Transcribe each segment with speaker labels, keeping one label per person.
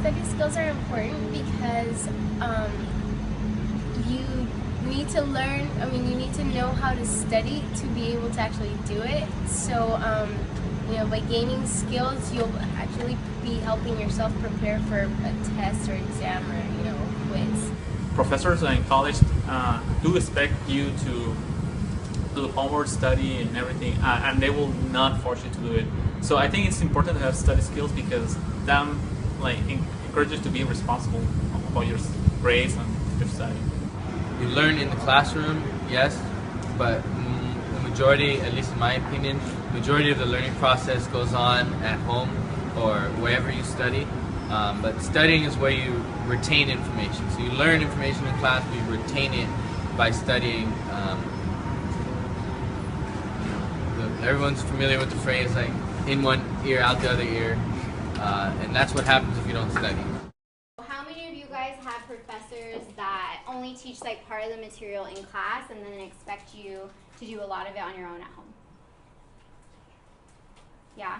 Speaker 1: study skills are important because you need to learn, you need to know how to study to be able to actually do it. So, by gaining skills, you'll actually be helping yourself prepare for a test or exam or, quiz.
Speaker 2: Professors in college do expect you to do homework, study, and everything, and they will not force you to do it. So I think it's important to have study skills because that encourages you to be responsible for your grades and your study.
Speaker 3: You learn in the classroom, yes, but the majority, at least in my opinion, majority of the learning process goes on at home or wherever you study. But studying is where you retain information. So you learn information in class, but you retain it by studying. Everyone's familiar with the phrase like in one ear, out the other ear, and that's what happens if you don't study.
Speaker 4: How many of you guys have professors that only teach like part of the material in class and then expect you to do a lot of it on your own at home? Yeah,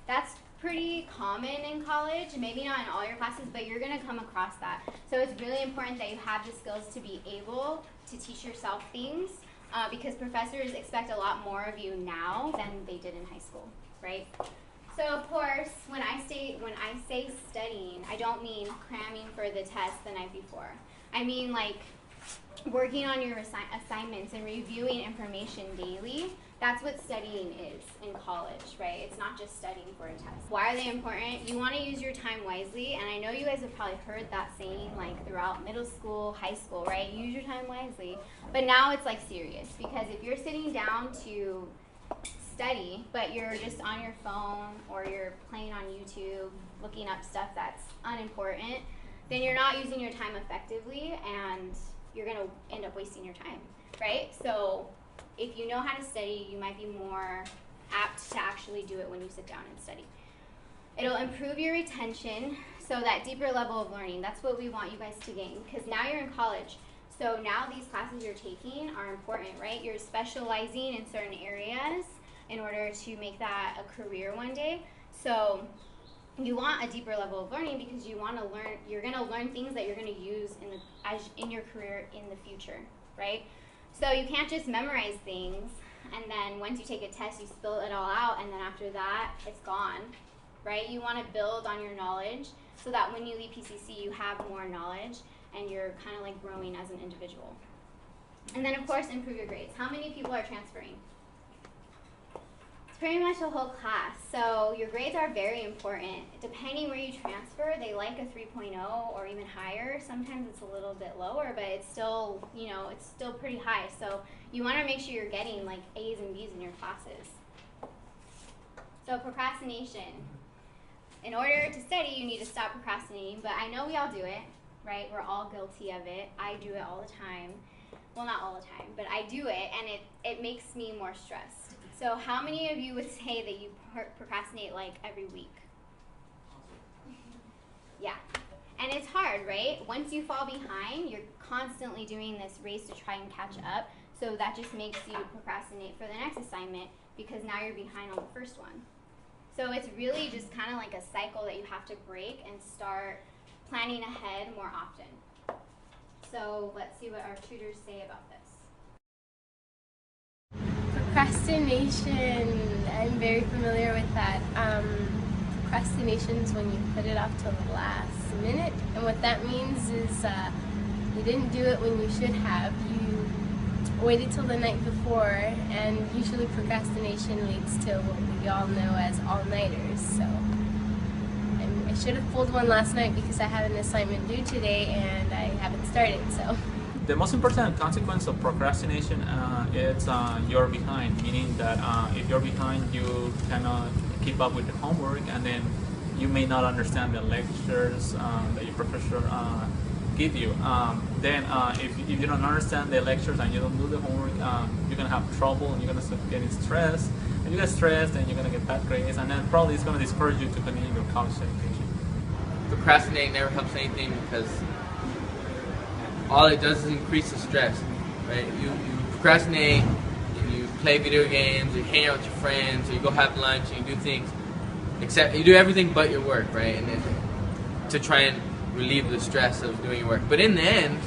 Speaker 4: that's pretty common in college, maybe not in all your classes, but you're going to come across that. So it's really important that you have the skills to be able to teach yourself things because professors expect a lot more of you now than they did in high school, right? So of course, when I say studying, I don't mean cramming for the test the night before. I mean like working on your assignments and reviewing information daily. That's what studying is in college, right? It's not just studying for a test. Why are they important? You want to use your time wisely, and I know you guys have probably heard that saying like throughout middle school, high school, right? Use your time wisely. But now it's like serious, because if you're sitting down to study, but you're just on your phone or you're playing on YouTube, looking up stuff that's unimportant, then you're not using your time effectively, and you're going to end up wasting your time, right? So if you know how to study, you might be more apt to actually do it when you sit down and study. It'll improve your retention, so that deeper level of learning, that's what we want you guys to gain, because now you're in college. So now these classes you're taking are important, right? You're specializing in certain areas in order to make that a career one day. So you want a deeper level of learning because you want to learn, you're going to learn things that you're going to use in your career in the future, right? So you can't just memorize things and then once you take a test you spill it all out and then after that it's gone, right? You want to build on your knowledge so that when you leave PCC you have more knowledge and you're kind of like growing as an individual. And then of course improve your grades. How many people are transferring? It's pretty much a whole class. So your grades are very important. Depending where you transfer, they like a 3.0 or even higher. Sometimes it's a little bit lower, but it's still, it's still pretty high. So you want to make sure you're getting like A's and B's in your classes. So procrastination. In order to study, you need to stop procrastinating, but I know we all do it, right? We're all guilty of it. I do it all the time. Well, not all the time, but I do it, and it makes me more stressed. So how many of you would say that you procrastinate like every week? Yeah. And it's hard, right? Once you fall behind, you're constantly doing this race to try and catch up. So that just makes you procrastinate for the next assignment because now you're behind on the first one. So it's really just kind of like a cycle that you have to break and start planning ahead more often. So let's see what our tutors say about this.
Speaker 1: Procrastination, I'm very familiar with that. Procrastination is when you put it off till the last minute, and what that means is you didn't do it when you should have. You waited till the night before, and usually procrastination leads to what we all know as all-nighters. So I should have pulled one last night because I had an assignment due today and I haven't started. So
Speaker 2: the most important consequence of procrastination is you're behind, meaning that if you're behind, you cannot keep up with the homework, and then you may not understand the lectures that your professor give you. Then if you don't understand the lectures and you don't do the homework, you're going to have trouble and you're going to start getting stressed. And you get stressed and you're going to get bad grades, and then probably it's going to discourage you to continue your college education.
Speaker 3: Procrastinating never helps anything because all it does is increase the stress, right? You procrastinate and you play video games, or you hang out with your friends, or you go have lunch and you do things, except you do everything but your work, right? And then to try and relieve the stress of doing your work. But in the end,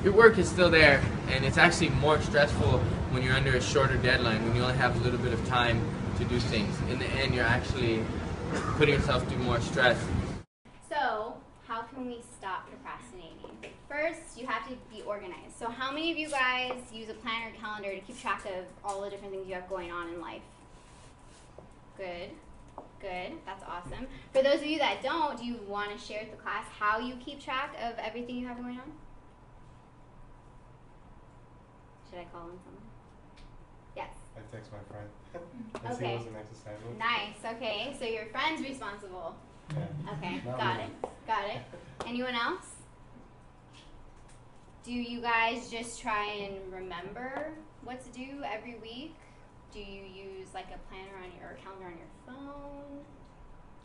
Speaker 3: your work is still there, and it's actually more stressful when you're under a shorter deadline, when you only have a little bit of time to do things. In the end, you're actually putting yourself through more stress.
Speaker 4: So, how can we stop procrastinating? First, you have to be organized. So how many of you guys use a planner or calendar to keep track of all the different things you have going on in life? Good. Good. That's awesome. For those of you that don't, do you want to share with the class how you keep track of everything you have going on? Should I call on someone? Yes.
Speaker 5: I text my friend and see
Speaker 4: Okay.
Speaker 5: what's the next assignment.
Speaker 4: Nice. Okay. So your friend's responsible.
Speaker 5: Yeah.
Speaker 4: Okay.
Speaker 5: Not
Speaker 4: Got
Speaker 5: me.
Speaker 4: it. Got it. Anyone else? Do you guys just try and remember what to do every week? Do you use like a planner on your, or a calendar on your phone?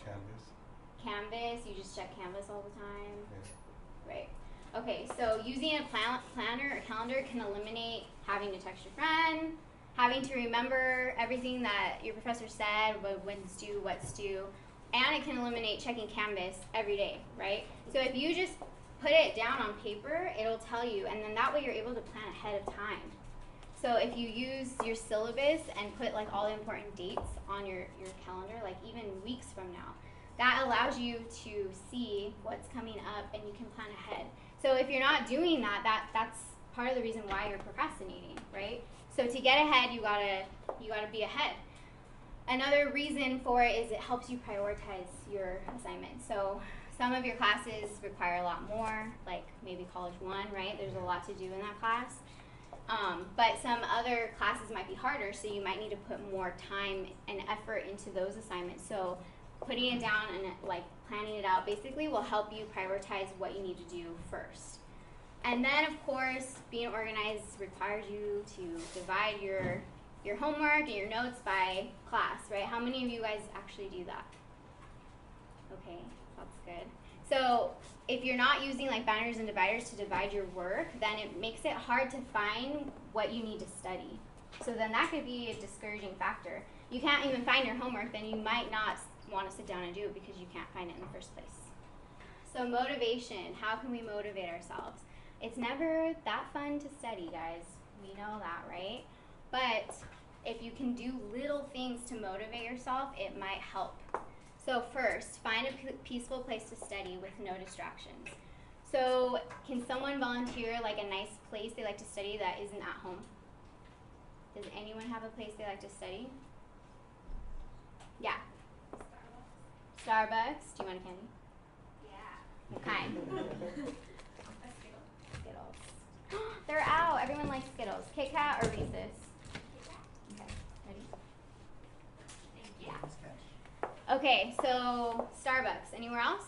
Speaker 5: Canvas.
Speaker 4: Canvas, you just check Canvas all the time?
Speaker 5: Yeah.
Speaker 4: Right. Okay, so using a planner or calendar can eliminate having to text your friend, having to remember everything that your professor said, when's due, what's due, and it can eliminate checking Canvas every day, right? So if you just put it down on paper, it'll tell you, and then that way you're able to plan ahead of time. So if you use your syllabus and put like all the important dates on your calendar, like even weeks from now, that allows you to see what's coming up and you can plan ahead. So if you're not doing that, that's part of the reason why you're procrastinating, right? So to get ahead, you gotta be ahead. Another reason for it is it helps you prioritize your assignments. So some of your classes require a lot more, like maybe College 1, right? There's a lot to do in that class. But some other classes might be harder, so you might need to put more time and effort into those assignments. So putting it down and like planning it out basically will help you prioritize what you need to do first. And then of course, being organized requires you to divide your homework and your notes by class, right? How many of you guys actually do that? Okay, that's good. So if you're not using like banners and dividers to divide your work, then it makes it hard to find what you need to study. So then that could be a discouraging factor. You can't even find your homework, then you might not want to sit down and do it because you can't find it in the first place. So motivation, how can we motivate ourselves? It's never that fun to study, guys. We know that, right? But if you can do little things to motivate yourself, it might help. So first, find a peaceful place to study with no distractions. So can someone volunteer like a nice place they like to study that isn't at home? Does anyone have a place they like to study? Yeah. Starbucks. Do you want a candy? Yeah. What kind? Skittles. They're out. Everyone likes Skittles. Kit Kat or Reese's? Okay. Ready? Yeah. Okay, so Starbucks. Anywhere else?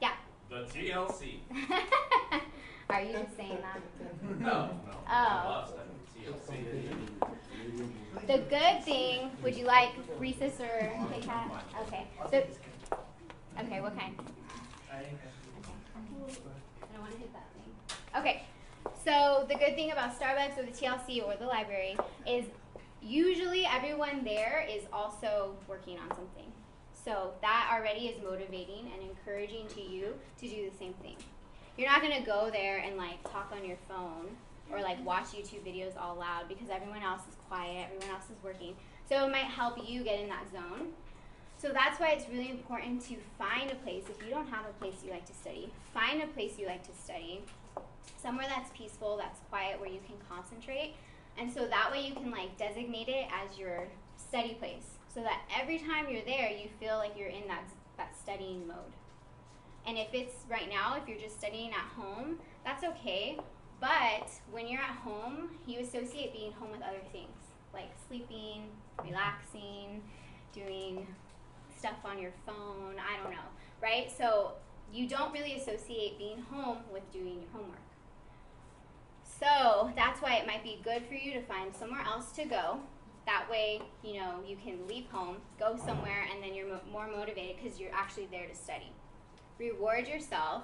Speaker 4: Yeah.
Speaker 6: The TLC.
Speaker 4: Are you just saying that?
Speaker 6: No.
Speaker 4: Oh.
Speaker 6: I love TLC.
Speaker 4: The good thing, would you like Reese's or Kit Kat? Okay. Okay, what kind? I don't want to hit that thing. Okay, so the good thing about Starbucks or the TLC or the library is usually everyone there is also working on something. So that already is motivating and encouraging to you to do the same thing. You're not going to go there and like talk on your phone or like watch YouTube videos all loud because everyone else is quiet, everyone else is working. So it might help you get in that zone. So that's why it's really important to find a place. If you don't have a place you like to study, find a place you like to study, somewhere that's peaceful, that's quiet, where you can concentrate. And so that way you can like designate it as your study place so that every time you're there, you feel like you're in that studying mode. And if it's right now, if you're just studying at home, that's okay. But when you're at home, you associate being home with other things, like sleeping, relaxing, doing stuff on your phone, I don't know, right? So you don't really associate being home with doing your homework. So that's why it might be good for you to find somewhere else to go. That way, you know, you can leave home, go somewhere, and then you're more motivated because you're actually there to study. Reward yourself.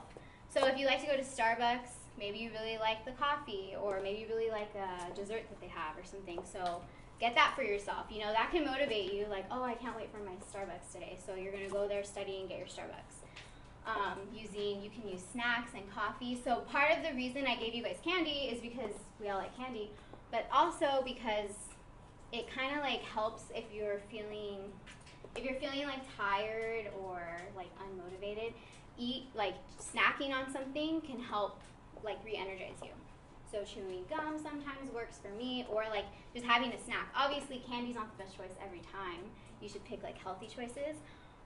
Speaker 4: So if you like to go to Starbucks, maybe you really like the coffee, or maybe you really like a dessert that they have or something. So get that for yourself. You know, that can motivate you, like, oh, I can't wait for my Starbucks today. So you're going to go there, study, and get your Starbucks. You can use snacks and coffee. So part of the reason I gave you guys candy is because we all like candy, but also because it kind of like helps if you're feeling like tired or like unmotivated. Snacking on something can help like re-energize you. So chewing gum sometimes works for me, or like just having a snack. Obviously candy's not the best choice every time. You should pick like healthy choices,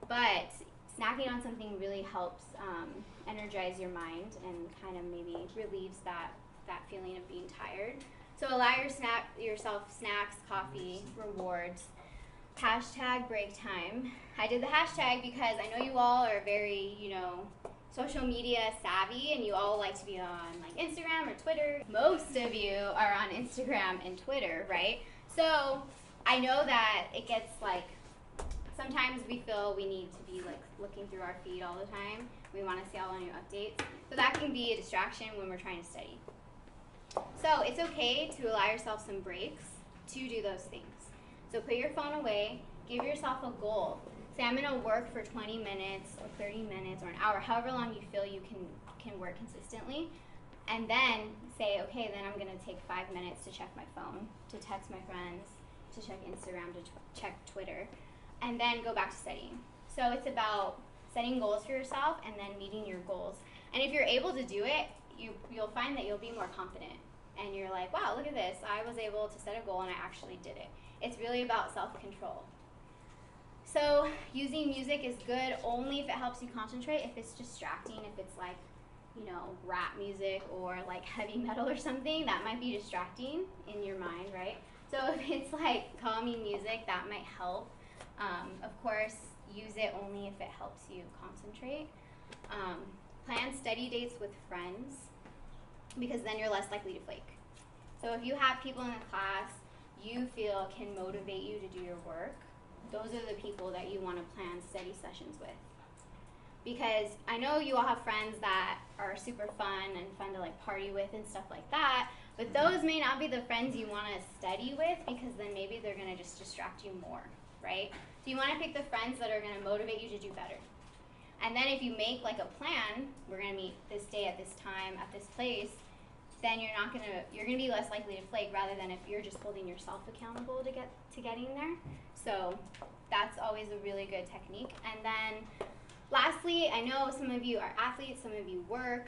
Speaker 4: but snacking on something really helps energize your mind and kind of maybe relieves that feeling of being tired. So allow yourself snacks, coffee, rewards. Hashtag break time. I did the hashtag because I know you all are very, social media savvy, and you all like to be on like Instagram or Twitter. Most of you are on Instagram and Twitter, right? So I know that it gets like, sometimes we feel we need to be like looking through our feed all the time. We want to see all the new updates. So that can be a distraction when we're trying to study. So it's okay to allow yourself some breaks to do those things. So put your phone away, give yourself a goal. Say I'm going to work for 20 minutes or 30 minutes or an hour, however long you feel you can work consistently. And then say, okay, then I'm going to take 5 minutes to check my phone, to text my friends, to check Instagram, to check Twitter, and then go back to studying. So it's about setting goals for yourself and then meeting your goals. And if you're able to do it, you'll find that you'll be more confident. And you're like, wow, look at this. I was able to set a goal and I actually did it. It's really about self-control. So using music is good only if it helps you concentrate. If it's distracting, if it's like, rap music or like heavy metal or something, that might be distracting in your mind, right? So if it's like calming music, that might help. Of course, use it only if it helps you concentrate. Plan study dates with friends, because then you're less likely to flake. So if you have people in the class you feel can motivate you to do your work, those are the people that you want to plan study sessions with. Because I know you all have friends that are super fun and fun to like party with and stuff like that, but those may not be the friends you want to study with, because then maybe they're going to just distract you more, right? So you want to pick the friends that are going to motivate you to do better. And then if you make like a plan, we're going to meet this day at this time at this place, then you're going to be less likely to flake, rather than if you're just holding yourself accountable to getting there. So that's always a really good technique. And then lastly, I know some of you are athletes, some of you work,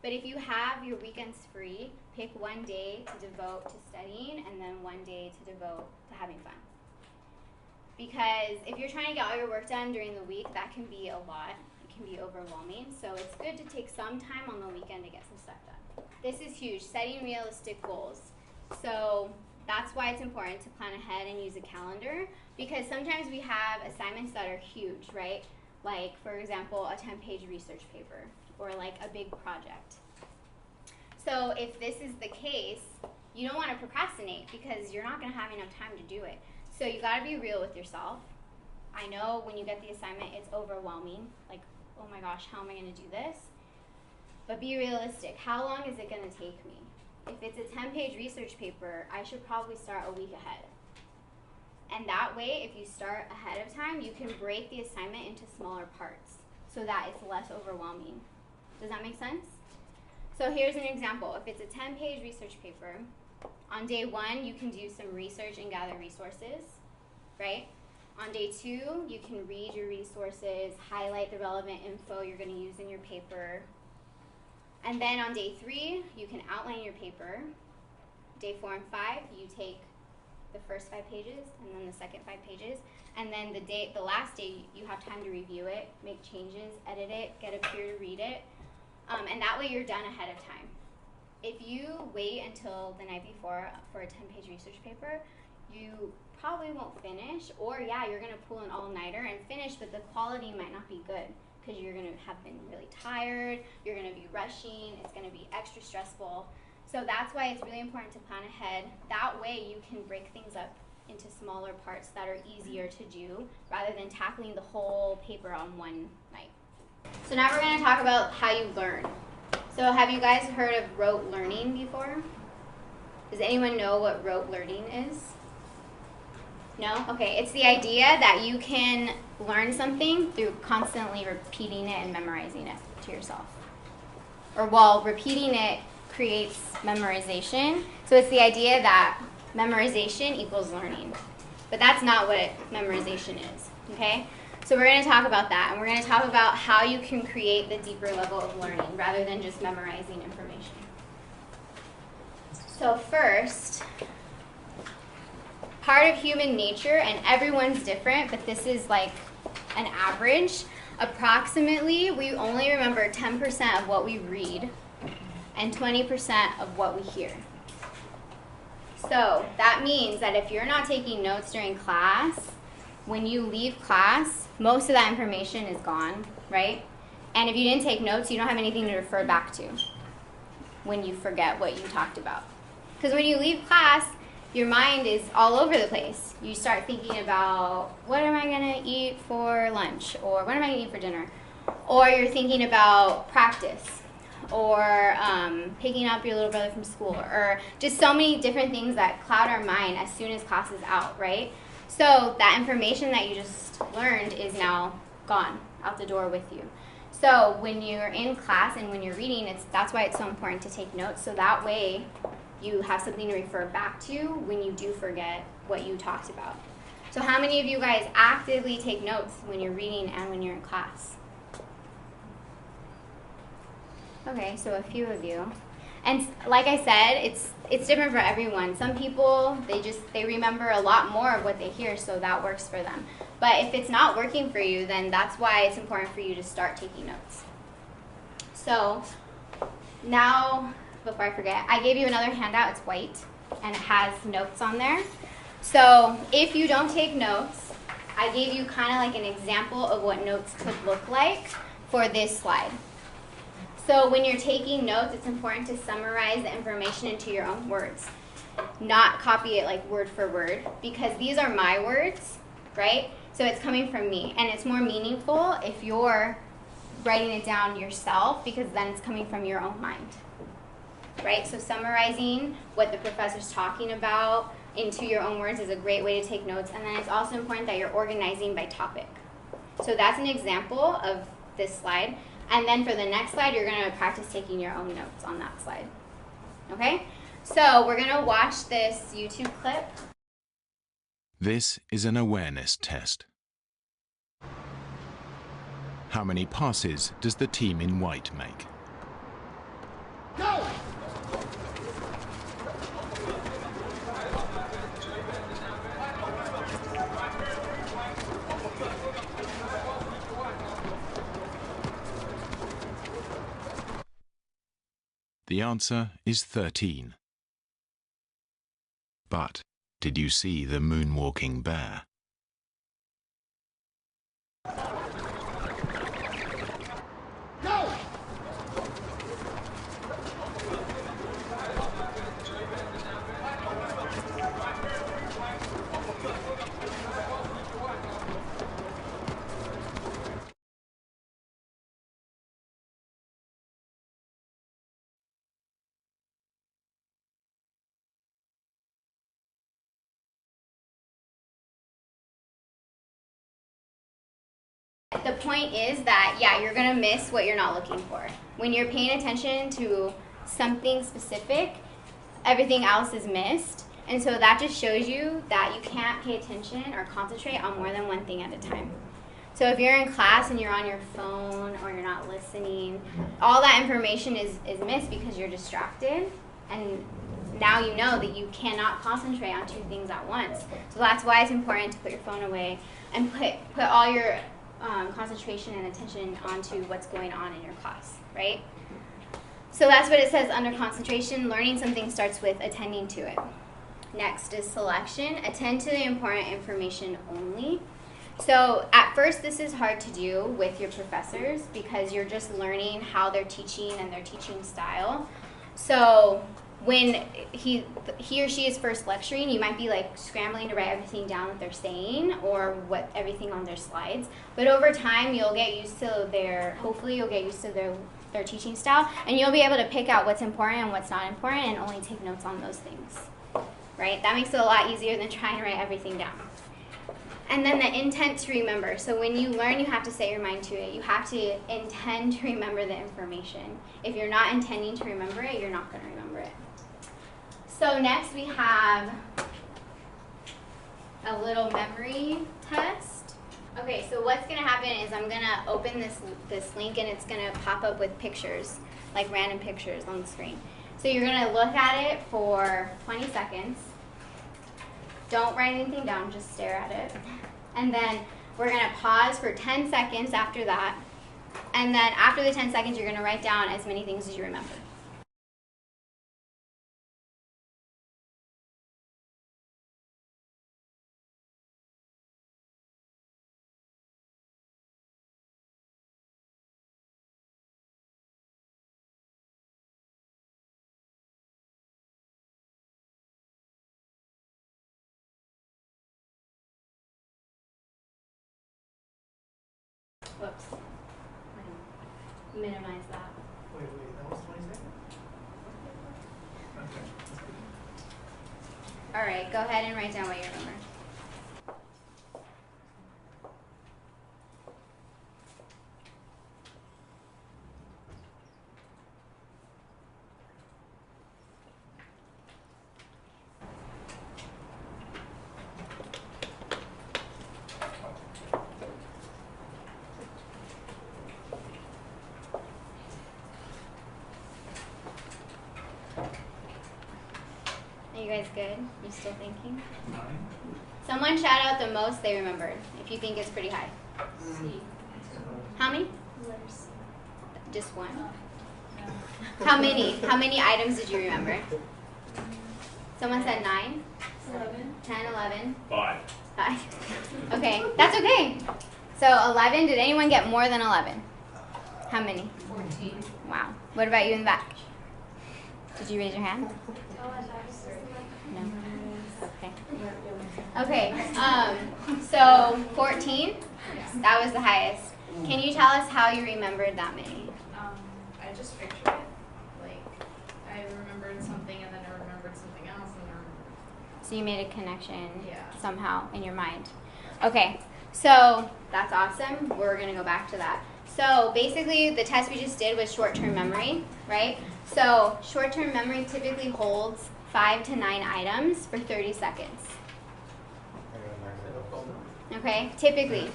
Speaker 4: but if you have your weekends free, pick one day to devote to studying and then one day to devote to having fun. Because if you're trying to get all your work done during the week, that can be a lot. It can be overwhelming. So it's good to take some time on the weekend to get some stuff done. This is huge, setting realistic goals. So that's why it's important to plan ahead and use a calendar, because sometimes we have assignments that are huge, right? Like, for example, a 10-page research paper or like a big project. So if this is the case, you don't want to procrastinate because you're not going to have enough time to do it. So you got to be real with yourself. I know when you get the assignment, it's overwhelming. Like, oh my gosh, how am I going to do this? But be realistic. How long is it going to take me? If it's a 10-page research paper, I should probably start a week ahead. And that way, if you start ahead of time, you can break the assignment into smaller parts so that it's less overwhelming. Does that make sense? So here's an example. If it's a 10-page research paper, on day 1, you can do some research and gather resources, right? On day 2, you can read your resources, highlight the relevant info you're going to use in your paper. And then on day 3, you can outline your paper. Day 4 and 5, you take the first 5 pages and then the second 5 pages. And then the last day, you have time to review it, make changes, edit it, get a peer to read it. And that way you're done ahead of time. If you wait until the night before for a 10-page research paper, you probably won't finish, or yeah, you're going to pull an all-nighter and finish, but the quality might not be good because you're going to have been really tired, you're going to be rushing, it's going to be extra stressful. So that's why it's really important to plan ahead. That way you can break things up into smaller parts that are easier to do rather than tackling the whole paper on one night. So now we're going to talk about how you learn. So have you guys heard of rote learning before? Does anyone know what rote learning is? No? Okay, it's the idea that you can learn something through constantly repeating it and memorizing it to yourself. Or while repeating it creates memorization. So it's the idea that memorization equals learning. But that's not what memorization is, okay? So we're going to talk about that, and we're going to talk about how you can create the deeper level of learning rather than just memorizing information. So first, part of human nature, and everyone's different, but this is like an average, approximately we only remember 10% of what we read and 20% of what we hear. So that means that if you're not taking notes during class, when you leave class, most of that information is gone, right? And if you didn't take notes, you don't have anything to refer back to when you forget what you talked about. Because when you leave class, your mind is all over the place. You start thinking about, what am I going to eat for lunch? Or what am I going to eat for dinner? Or you're thinking about practice. Or picking up your little brother from school. Or just so many different things that cloud our mind as soon as class is out, right? So that information that you just learned is now gone, out the door with you. So when you're in class and when you're reading, that's why it's so important to take notes. So that way you have something to refer back to when you do forget what you talked about. So how many of you guys actively take notes when you're reading and when you're in class? Okay, so a few of you. And like I said, it's different for everyone. Some people, they remember a lot more of what they hear, so that works for them. But if it's not working for you, then that's why it's important for you to start taking notes. So now, before I forget, I gave you another handout. It's white, and it has notes on there. So if you don't take notes, I gave you kind of like an example of what notes could look like for this slide. So when you're taking notes, it's important to summarize the information into your own words, not copy it like word for word, because these are my words, right? So it's coming from me, and it's more meaningful if you're writing it down yourself, because then it's coming from your own mind, right? So summarizing what the professor's talking about into your own words is a great way to take notes, and then it's also important that you're organizing by topic. So that's an example of this slide. And then for the next slide, you're going to practice taking your own notes on that slide. Okay? So we're going to watch this YouTube clip.
Speaker 7: This is an awareness test. How many passes does the team in white make?
Speaker 8: Go!
Speaker 7: The answer is 13. But did you see the moonwalking bear?
Speaker 8: Go!
Speaker 4: The point is that, yeah, you're going to miss what you're not looking for. When you're paying attention to something specific, everything else is missed. And so that just shows you that you can't pay attention or concentrate on more than one thing at a time. So if you're in class and you're on your phone or you're not listening, all that information is missed because you're distracted. And now you know that you cannot concentrate on two things at once. So that's why it's important to put your phone away and put all your concentration and attention onto what's going on in your class, right? So that's what it says under concentration. Learning something starts with attending to it. Next is selection. Attend to the important information only. So at first this is hard to do with your professors because you're just learning how they're teaching and their teaching style. So when he or she is first lecturing, you might be like scrambling to write everything down that they're saying or what everything on their slides. But over time, you'll get used to hopefully you'll get used to their teaching style, and you'll be able to pick out what's important and what's not important and only take notes on those things, right? That makes it a lot easier than trying to write everything down. And then the intent to remember. So when you learn, you have to set your mind to it. You have to intend to remember the information. If you're not intending to remember it, you're not going to remember it. So next we have a little memory test. Okay, so what's going to happen is I'm going to open this link and it's going to pop up with pictures, like random pictures on the screen. So you're going to look at it for 20 seconds. Don't write anything down, just stare at it. And then we're going to pause for 10 seconds after that. And then after the 10 seconds, you're going to write down as many things as you remember. Whoops. Minimize that.
Speaker 6: Wait, that was 20 seconds? Okay.
Speaker 4: All right, go ahead and write down what you remember. Are you guys good? You still thinking?
Speaker 6: 9.
Speaker 4: Someone shout out the most they remembered, if you think it's pretty high.
Speaker 1: C.
Speaker 4: How many?
Speaker 1: Letters.
Speaker 4: Just one. How many? How many items did you remember? Someone said 9?
Speaker 1: 11.
Speaker 4: 10, 11?
Speaker 6: 5.
Speaker 4: 5. Okay, that's okay. So 11, did anyone get more than 11? How many?
Speaker 1: 14.
Speaker 4: Wow. What about you in the back? Did you raise your hand? No. Okay. Okay. So 14. That was the highest. Can you tell us how you remembered that many?
Speaker 9: I just pictured it. Like, I remembered something and then I remembered something else and then I remembered.
Speaker 4: So you made a connection
Speaker 9: Yeah.
Speaker 4: somehow in your mind. Okay. So that's awesome. We're going to go back to that. So basically, the test we just did was short-term memory, right? So short-term memory typically holds 5 to 9 items for 30 seconds. Okay, typically.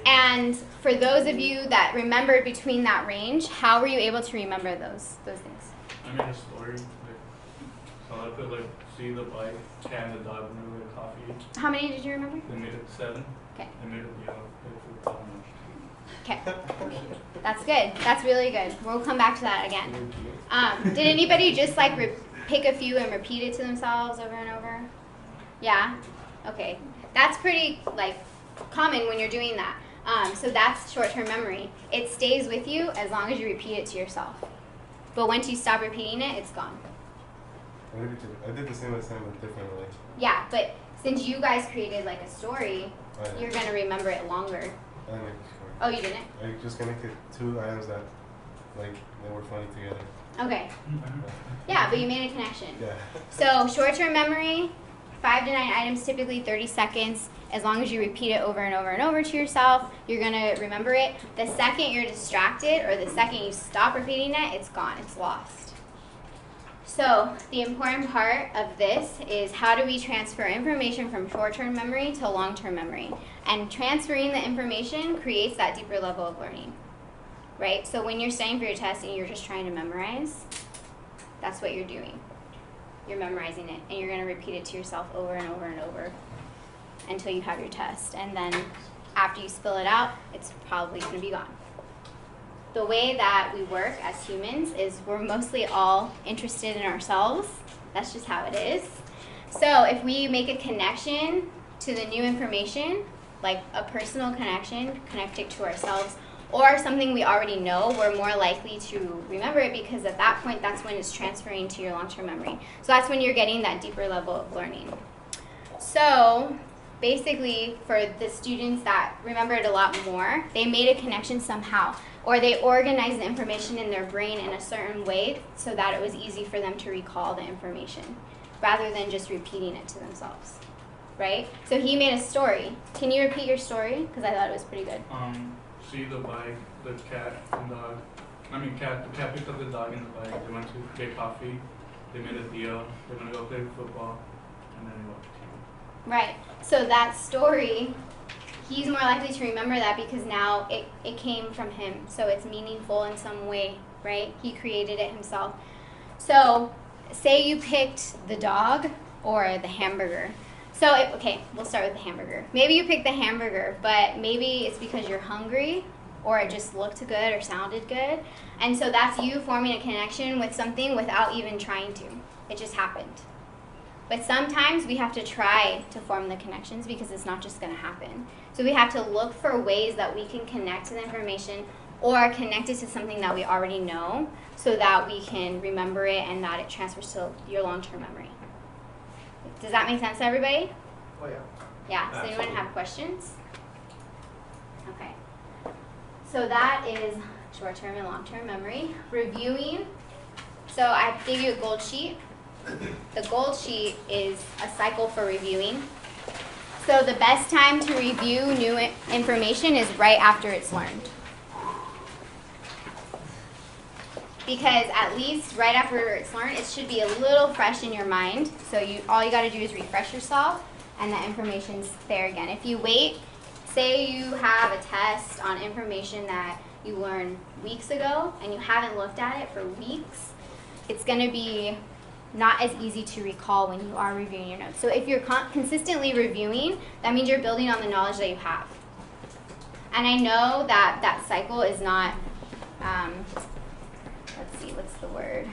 Speaker 4: And for those of you that remembered between that range, how were you able to remember those things?
Speaker 6: I made a story. So I could see the bike, can the dog, remember the coffee.
Speaker 4: How many did you remember?
Speaker 6: They made it 7.
Speaker 4: Okay.
Speaker 6: They made it yellow.
Speaker 4: Okay. That's good. That's really good. We'll come back to that again. Did anybody just pick a few and repeat it to themselves over and over? Yeah? Okay. That's pretty common when you're doing that. So that's short-term memory. It stays with you as long as you repeat it to yourself. But once you stop repeating it, it's gone.
Speaker 5: I did the same assignment differently.
Speaker 4: Yeah, but since you guys created a story, you're going to remember it longer.
Speaker 5: I didn't make a story.
Speaker 4: Oh, you didn't?
Speaker 5: I just connected 2 items that they were funny together.
Speaker 4: Okay. Yeah, but you made a connection.
Speaker 5: Yeah.
Speaker 4: So short-term memory, 5 to 9 items, typically 30 seconds. As long as you repeat it over and over and over to yourself, you're going to remember it. The second you're distracted or the second you stop repeating it, it's gone. It's lost. So the important part of this is how do we transfer information from short-term memory to long-term memory? And transferring the information creates that deeper level of learning, right? So when you're studying for your test and you're just trying to memorize, that's what you're doing. You're memorizing it, and you're going to repeat it to yourself over and over and over until you have your test. And then after you spill it out, it's probably going to be gone. The way that we work as humans is we're mostly all interested in ourselves. That's just how it is. So if we make a connection to the new information, like a personal connection, connect it to ourselves, or something we already know, we're more likely to remember it because at that point, that's when it's transferring to your long-term memory. So that's when you're getting that deeper level of learning. So basically, for the students that remember it a lot more, they made a connection somehow, or they organized the information in their brain in a certain way so that it was easy for them to recall the information, rather than just repeating it to themselves. right? So he made a story. Can you repeat your story? Because I thought it was pretty good.
Speaker 6: See the bike, the cat and dog. The cat picked up the dog and the bike. They went to get coffee. They made a deal. They're gonna go play football, and then they walked.
Speaker 4: Right. So that story, he's more likely to remember that because now it came from him. So it's meaningful in some way, right? He created it himself. So say you picked the dog or the hamburger. So, okay, we'll start with the hamburger. Maybe you picked the hamburger, but maybe it's because you're hungry or it just looked good or sounded good. And so that's you forming a connection with something without even trying to. It just happened. But sometimes we have to try to form the connections because it's not just going to happen. So we have to look for ways that we can connect to the information or connect it to something that we already know so that we can remember it and that it transfers to your long-term memory. Does that make sense to everybody?
Speaker 5: Oh yeah.
Speaker 4: Yeah, does anyone have questions? Okay. So that is short-term and long-term memory. Reviewing. So I gave you a gold sheet. The gold sheet is a cycle for reviewing. So the best time to review new information is right after it's learned. Because at least right after it's learned, it should be a little fresh in your mind. So all you got to do is refresh yourself, and that information's there again. If you wait, say you have a test on information that you learned weeks ago, and you haven't looked at it for weeks, it's going to be not as easy to recall when you are reviewing your notes. So if you're consistently reviewing, that means you're building on the knowledge that you have. And I know that that cycle is not, let's see, what's the word?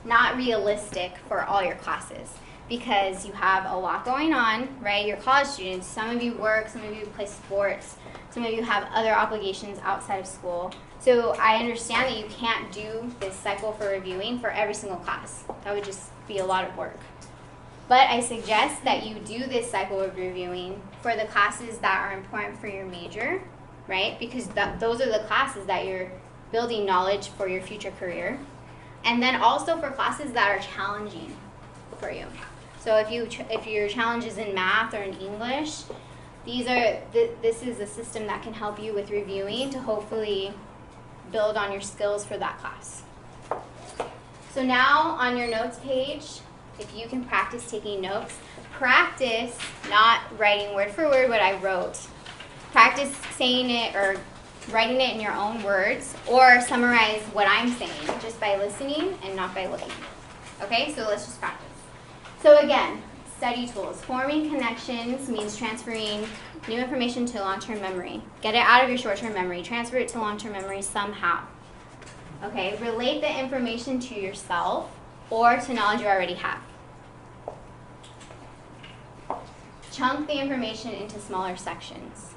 Speaker 4: Not realistic for all your classes because you have a lot going on, right? You're college students. Some of you work, some of you play sports, some of you have other obligations outside of school. So I understand that you can't do this cycle for reviewing for every single class. That would just be a lot of work. But I suggest that you do this cycle of reviewing for the classes that are important for your major, right? Because those are the classes that you're building knowledge for your future career. And then also for classes that are challenging for you. So if your challenge is in math or in English, this is a system that can help you with reviewing to hopefully build on your skills for that class. So now on your notes page, if you can practice taking notes, practice not writing word for word what I wrote. Practice saying it or writing it in your own words, or summarize what I'm saying just by listening and not by looking. Okay, so let's just practice. So again, study tools. Forming connections means transferring new information to long-term memory. Get it out of your short-term memory. Transfer it to long-term memory somehow. Okay, relate the information to yourself or to knowledge you already have. Chunk the information into smaller sections.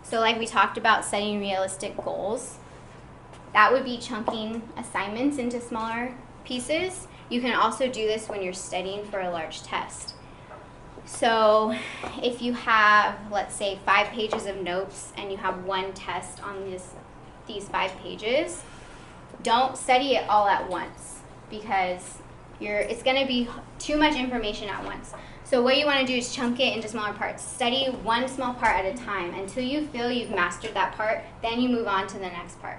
Speaker 4: So like we talked about setting realistic goals, that would be chunking assignments into smaller pieces. You can also do this when you're studying for a large test. So if you have, let's say, 5 pages of notes and you have one test on these 5 pages, don't study it all at once because it's going to be too much information at once. So what you want to do is chunk it into smaller parts. Study one small part at a time until you feel you've mastered that part, then you move on to the next part,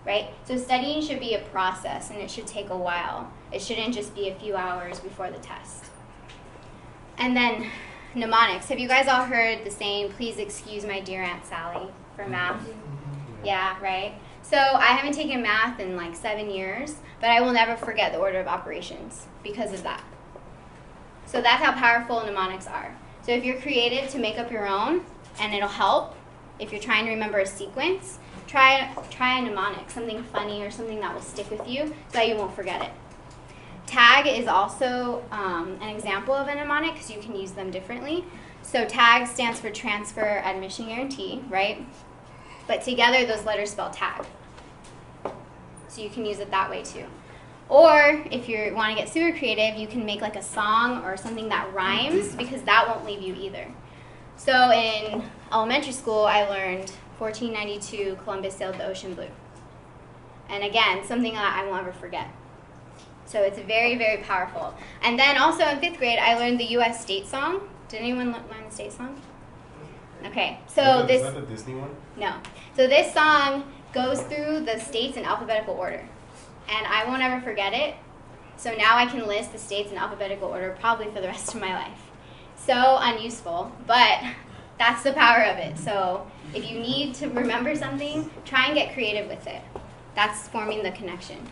Speaker 4: right? So studying should be a process and it should take a while. It shouldn't just be a few hours before the test. And then mnemonics. Have you guys all heard the saying, please excuse my dear Aunt Sally for math? Yeah, right? So I haven't taken math in like 7 years, but I will never forget the order of operations because of that. So that's how powerful mnemonics are. So if you're creative to make up your own, and it'll help, if you're trying to remember a sequence, try a mnemonic, something funny or something that will stick with you so that you won't forget it. TAG is also an example of a mnemonic because you can use them differently. So TAG stands for Transfer Admission Guarantee, right? But together those letters spell TAG. So you can use it that way too. Or if you want to get super creative, you can make like a song or something that rhymes because that won't leave you either. So in elementary school, I learned 1492 Columbus sailed the ocean blue. And again, something that I won't ever forget. So it's very, very powerful. And then also in 5th grade, I learned the U.S. state song, Did anyone learn the state song? Okay, so this...
Speaker 5: Is that the Disney one?
Speaker 4: No. So this song goes through the states in alphabetical order. And I won't ever forget it. So now I can list the states in alphabetical order probably for the rest of my life. So unuseful, but that's the power of it. So if you need to remember something, try and get creative with it. That's forming the connection.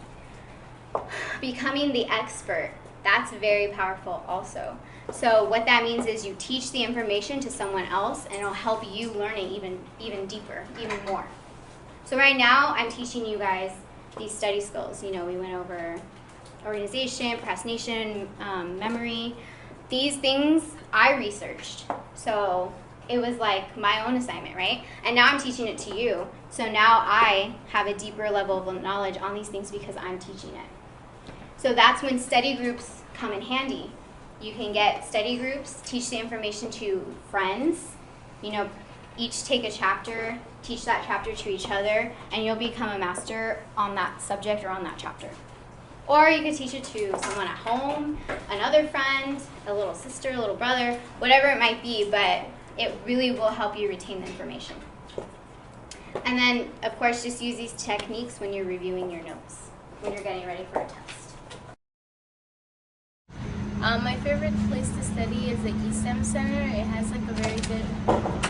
Speaker 4: Becoming the expert. That's very powerful also. So what that means is you teach the information to someone else and it'll help you learn it even deeper, even more. So right now I'm teaching you guys these study skills. You know, we went over organization, procrastination, memory. These things I researched. So it was like my own assignment, right? And now I'm teaching it to you. So now I have a deeper level of knowledge on these things because I'm teaching it. So that's when study groups come in handy. You can get study groups, teach the information to friends, you know, each take a chapter, teach that chapter to each other, and you'll become a master on that subject or on that chapter. Or you could teach it to someone at home, another friend, a little sister, a little brother, whatever it might be, but it really will help you retain the information. And then, of course, just use these techniques when you're reviewing your notes, when you're getting ready for a test.
Speaker 1: My favorite place to study is the ESEM Center. It has like a very good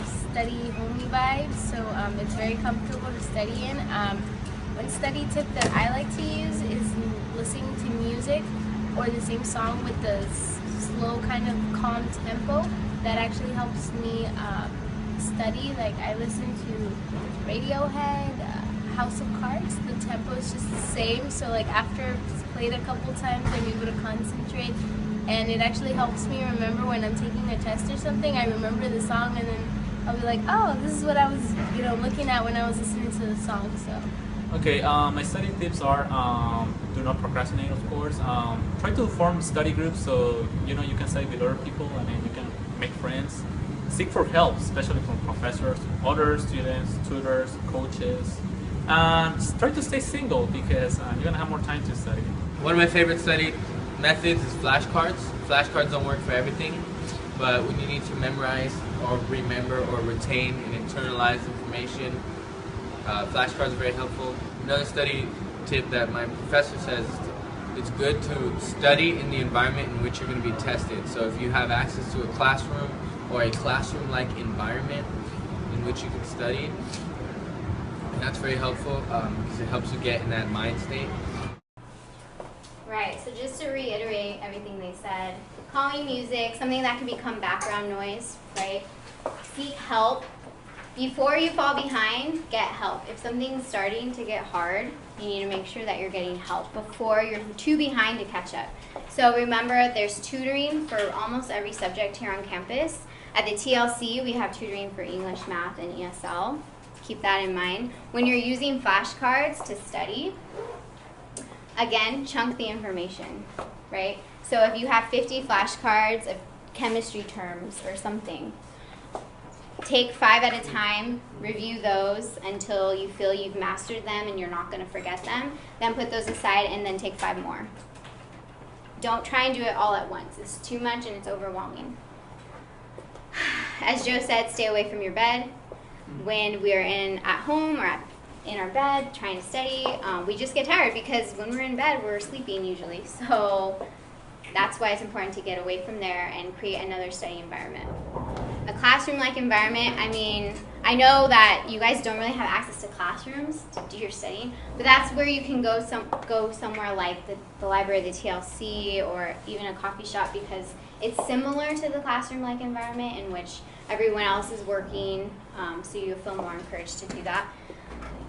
Speaker 1: study homey vibe, so it's very comfortable to study in. One study tip that I like to use is listening to music or the same song with the slow kind of calm tempo. That actually helps me study. Like I listen to Radiohead, House of Cards. The tempo is just the same, so like after it's played a couple times I'm able to concentrate, and it actually helps me remember when I'm taking a test or something. I remember the song and then I'll be like, oh, this is what I was looking at when I was listening to the song. So
Speaker 2: Okay, my study tips are do not procrastinate, of course. Try to form study groups so you can study with other people and then you can make friends. Seek for help, especially from professors, other students, tutors, coaches. And try to stay single because you're gonna have more time to study.
Speaker 3: One of my favorite study methods is flashcards. Flashcards don't work for everything, but when you need to memorize or remember or retain and internalize information, flashcards are very helpful. Another study tip that my professor says, it's good to study in the environment in which you're going to be tested. So if you have access to a classroom or a classroom-like environment in which you can study, that's very helpful because it helps you get in that mind state.
Speaker 4: Right, so just to reiterate everything they said, calming music, something that can become background noise, right? Seek help. Before you fall behind, get help. If something's starting to get hard, you need to make sure that you're getting help before you're too behind to catch up. So remember, there's tutoring for almost every subject here on campus. At the TLC, we have tutoring for English, math, and ESL. Keep that in mind. When you're using flashcards to study, again, chunk the information, right? So if you have 50 flashcards of chemistry terms or something, take 5 at a time, review those until you feel you've mastered them and you're not going to forget them. Then put those aside and then take 5 more. Don't try and do it all at once. It's too much and it's overwhelming. As Joe said, stay away from your bed. When we're at home or in our bed trying to study, we just get tired because when we're in bed, we're sleeping usually. So that's why it's important to get away from there and create another study environment. A classroom-like environment, I mean, I know that you guys don't really have access to classrooms to do your studying, but that's where you can go somewhere like the library, the TLC, or even a coffee shop because it's similar to the classroom-like environment in which everyone else is working, so you feel more encouraged to do that.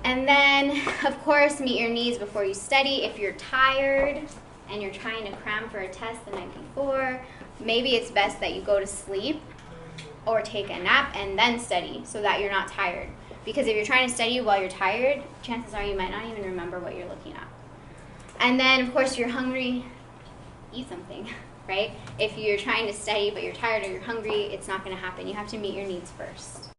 Speaker 4: And then, of course, meet your needs before you study. If you're tired and you're trying to cram for a test the night before, maybe it's best that you go to sleep or take a nap and then study so that you're not tired. Because if you're trying to study while you're tired, chances are you might not even remember what you're looking at. And then, of course, you're hungry, eat something, right? If you're trying to study but you're tired or you're hungry, it's not going to happen. You have to meet your needs first.